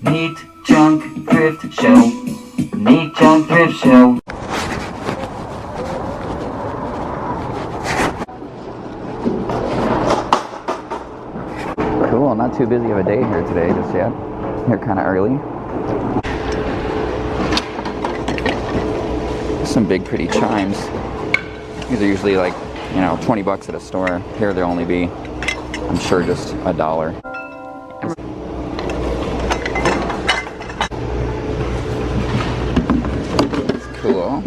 Neat Junk Thrift Show. Neat Junk Thrift Show. Cool, not too busy of a day here today just yet. Here kind of early. Some big pretty chimes. These are usually like, you know, 20 bucks at a store. Here they'll only be, I'm sure, just $1. It's cool.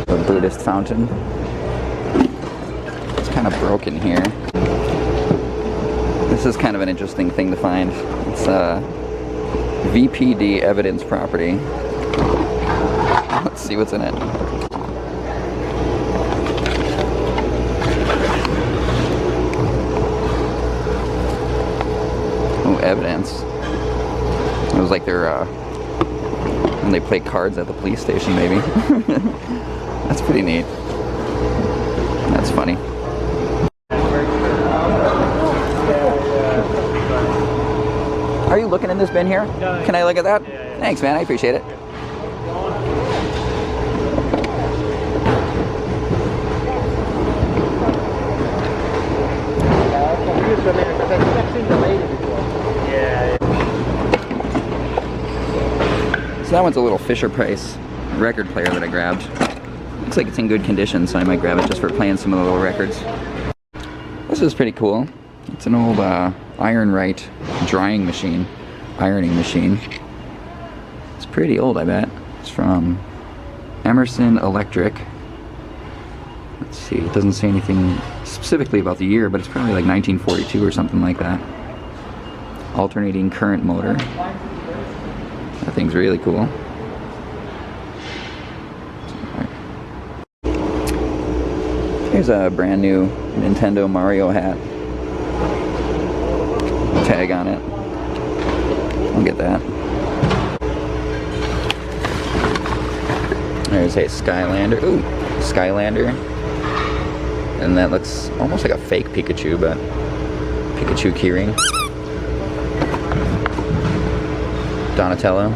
The Buddhist fountain. It's kind of broken here. This is kind of an interesting thing to find. It's a VPD evidence property. Let's see what's in it. Oh, evidence. It was like their, when they play cards at the police station, maybe. That's pretty neat. That's funny. Are you looking in this bin here? No, can I look at that? Yeah. Thanks, man. I appreciate it. So that one's a little Fisher Price record player that I grabbed. Looks like it's in good condition, so I might grab it just for playing some of the little records. This is pretty cool. It's an old iron right drying machine, ironing machine. It's pretty old, I bet. It's from Emerson Electric. Let's see, it doesn't say anything specifically about the year, but it's probably like 1942 or something like that. Alternating current motor. That thing's really cool. Here's a brand new Nintendo Mario hat. Tag on it. I'll get that. There's a Skylander. Ooh, Skylander. And that looks almost like a fake Pikachu, but Pikachu keyring. Donatello.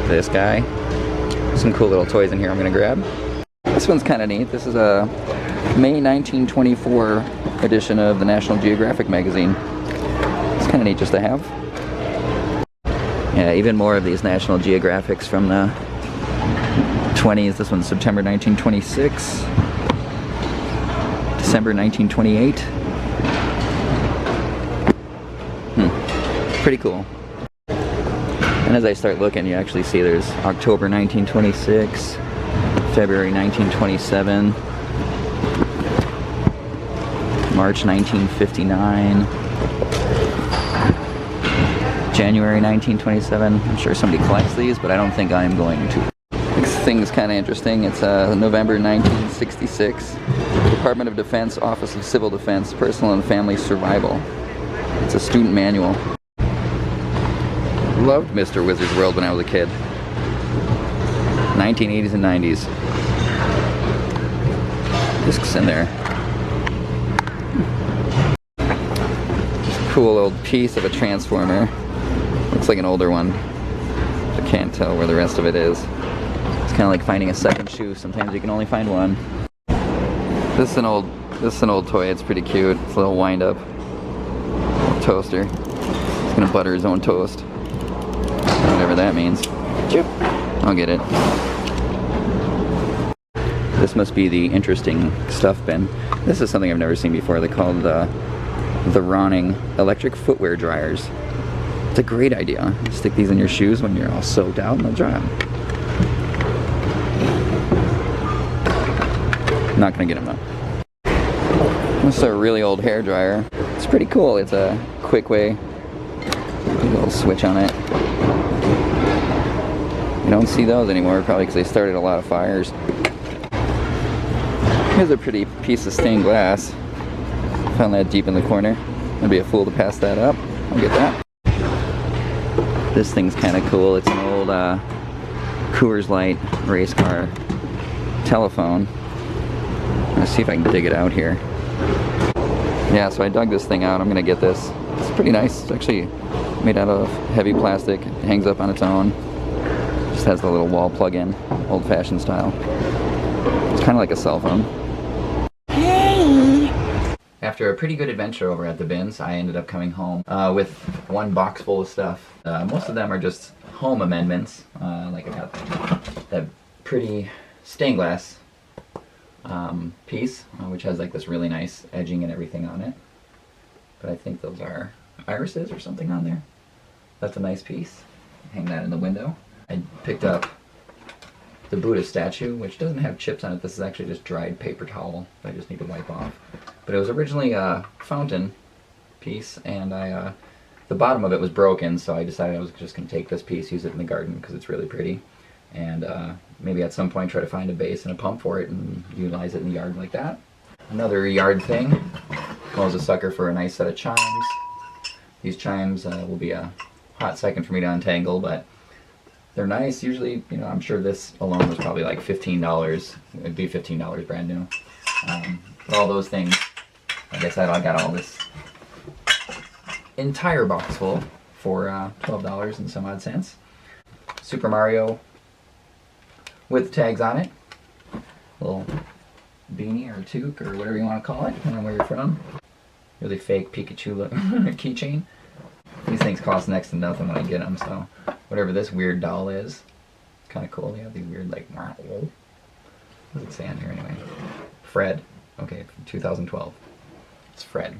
This guy. Some cool little toys in here I'm gonna grab. This one's kind of neat. This is a May 1924 edition of the National Geographic magazine. It's kind of neat just to have. Yeah, even more of these National Geographics from the 20s. This one's September 1926. December 1928. Pretty cool. And as I start looking, you actually see there's October 1926, February 1927, March 1959, January 1927. I'm sure somebody collects these, but I don't think I'm going to. This thing's kind of interesting. It's November 1966. Department of Defense, Office of Civil Defense, Personal and Family Survival. It's a student manual. Loved Mr. Wizard's World when I was a kid. 1980s and 90s. Discs in there. Cool old piece of a transformer. Looks like an older one. I can't tell where the rest of it is. It's kind of like finding a second shoe. Sometimes you can only find one. This is an old toy. It's pretty cute. It's a little wind-up toaster. He's gonna butter his own toast. Whatever that means. I'll get it. This must be the interesting stuff bin. This is something I've never seen before. They're called the Ronning electric footwear dryers. It's a great idea. Stick these in your shoes when you're all soaked out and they'll dry them. Not gonna get them though. This is a really old hair dryer. It's pretty cool. It's a quick way. A little switch on it. You don't see those anymore, probably because they started a lot of fires. Here's a pretty piece of stained glass. Found that deep in the corner. I'd be a fool to pass that up. I'll get that. This thing's kind of cool. It's an old Coors Light race car telephone. Let's see if I can dig it out here. Yeah, so I dug this thing out. I'm gonna get this. It's pretty nice. It's actually made out of heavy plastic. It hangs up on its own. Just has the little wall plug-in, old-fashioned style. It's kind of like a cell phone. Hey! After a pretty good adventure over at the bins, I ended up coming home with one box full of stuff. Most of them are just home amendments. Like I got that pretty stained glass piece, which has like this really nice edging and everything on it. But I think those are irises or something on there. That's a nice piece. Hang that in the window. I picked up the Buddha statue, which doesn't have chips on it. This is actually just dried paper towel that I just need to wipe off. But it was originally a fountain piece, and the bottom of it was broken, so I decided I was just going to take this piece, use it in the garden because it's really pretty, and maybe at some point try to find a base and a pump for it and utilize it in the yard like that. Another yard thing, I was a sucker for a nice set of chimes. These chimes will be a hot second for me to untangle, but they're nice. Usually, you know, I'm sure this alone was probably like $15. It'd be $15 brand new. But all those things, like I said, I got all this entire box full for $12 and some odd cents. Super Mario with tags on it. Little beanie or toque or whatever you want to call it, depending on where you're from. Really fake Pikachu keychain. These things cost next to nothing when I get them, so whatever this weird doll is, it's kind of cool. They have these weird, like, what does it say on here anyway? Fred. Okay, from 2012. It's Fred.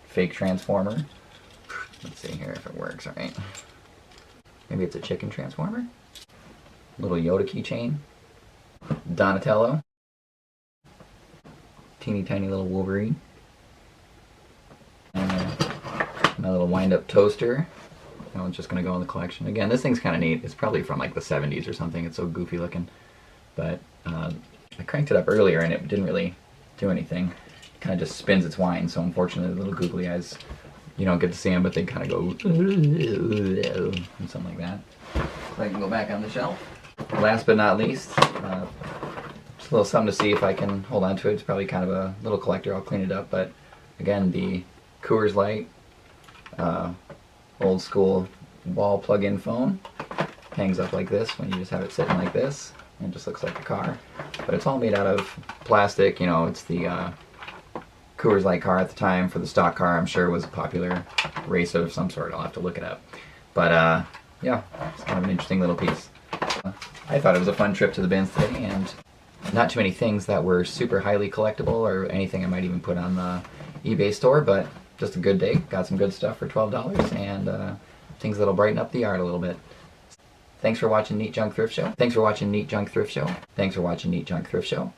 Fake Transformer. Let's see here if it works, alright. Maybe it's a chicken transformer? Little Yoda keychain. Donatello. Teeny tiny little Wolverine. My little wind-up toaster. That one's just going to go in the collection. Again, this thing's kind of neat. It's probably from like the 70s or something. It's so goofy looking. But I cranked it up earlier and it didn't really do anything. It kind of just spins its wine, so unfortunately the little googly eyes, you don't get to see them, but they kind of go and something like that. So I can go back on the shelf. Last but not least, just a little something to see if I can hold on to it. It's probably kind of a little collector. I'll clean it up, but again, the Coors Light old school wall plug-in phone. Hangs up like this when you just have it sitting like this. It just looks like a car. But it's all made out of plastic. You know, it's the Coors Light car at the time. For the stock car, I'm sure it was a popular racer of some sort. I'll have to look it up. But yeah, it's kind of an interesting little piece. I thought it was a fun trip to the bins today, and not too many things that were super highly collectible or anything I might even put on the eBay store, but just a good day. Got some good stuff for $12 and things that'll brighten up the yard a little bit. Thanks for watching Neat Junk Thrift Show. Thanks for watching Neat Junk Thrift Show. Thanks for watching Neat Junk Thrift Show.